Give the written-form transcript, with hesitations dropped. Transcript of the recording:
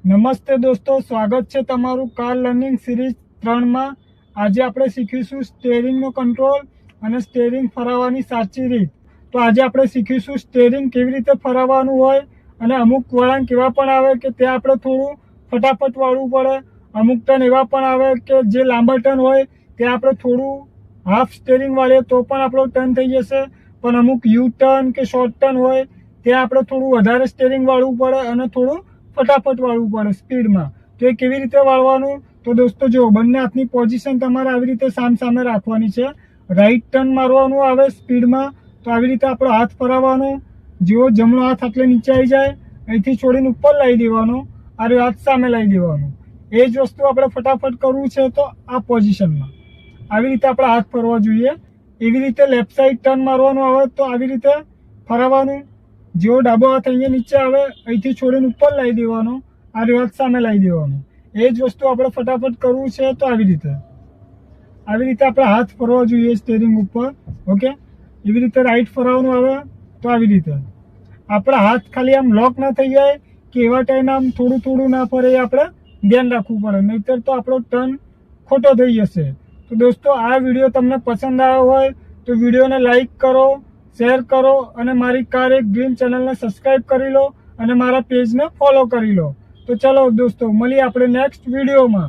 નમસ્તે દોસ્તો, સ્વાગત છે તમારું કાર લર્નિંગ સિરીઝ 3 માં। આજે આપણે શીખીશું સ્ટીયરિંગનો કંટ્રોલ અને સ્ટીયરિંગ ફરાવવાની સાચી રીત। તો આજે આપણે શીખીશું સ્ટીયરિંગ કેવી રીતે ફરાવવાનું હોય અને અમુક વળાંક એવા પણ આવે કે તે આપણે થોડું ફટાફટ વાળવું પડે, અમુક ટર્ન એવા પણ આવે કે જે લાંબા ટર્ન હોય તે આપણે થોડું હાફ સ્ટીયરિંગ વાળીએ તો પણ આપણો ટર્ન થઈ જશે, પણ અમુક યુ ટર્ન કે શોર્ટ ટર્ન હોય ત્યાં આપણે થોડું વધારે સ્ટીયરિંગ વાળવું પડે અને થોડું ફટાફટ વાળવું પડે સ્પીડમાં। તો એ કેવી રીતે વાળવાનું, તો દોસ્તો જો બંને હાથની પોઝિશન તમારે આવી રીતે સામે રાખવાની છે। રાઈટ ટર્ન મારવાનું આવે સ્પીડમાં તો આવી રીતે આપણો હાથ ફરાવવાનો, જેવો જમણો હાથ એટલે નીચે આવી જાય અહીંથી છોડીને ઉપર લાવી દેવાનો, આ હાથ સામે લાવી દેવાનો। એ જ વસ્તુ આપણે ફટાફટ કરવું છે તો આ પોઝિશનમાં આવી રીતે આપણા હાથ ફરવા જોઈએ। એવી રીતે લેફ્ટ સાઈડ ટર્ન મારવાનું આવે તો આવી રીતે ફરાવવાનું, જેવો ડાબો હાથ અહીંયા નીચે આવે અહીંથી છોડીને ઉપર લાવી દેવાનો, આ હાથ સામે લાવી દેવાનો। એ જ વસ્તુ આપણે ફટાફટ કરવું છે તો આવી રીતે આપણે હાથ ફરવા જોઈએ સ્ટીયરિંગ ઉપર। ઓકે, એવી રીતે રાઈટ ફરાવવાનું આવે તો આવી રીતે આપણા હાથ ખાલી આમ લોક ના થઈ જાય કે એવા ટાઈમે આમ થોડું ના ફરે, એ આપણે ધ્યાન રાખવું પડે, નહીંતર તો આપણો ટર્ન ખોટો થઈ જશે। તો દોસ્તો આ વિડીયો તમને પસંદ આવ્યો હોય તો વિડીયોને લાઈક કરો, શેર કરો અને મારી કાર એક ડ્રીમ ચેનલને સબસ્ક્રાઈબ કરી લો અને મારા પેજને ફોલો કરી લો। તો ચલો દોસ્તો, મળીએ આપણે નેક્સ્ટ વિડીયોમાં।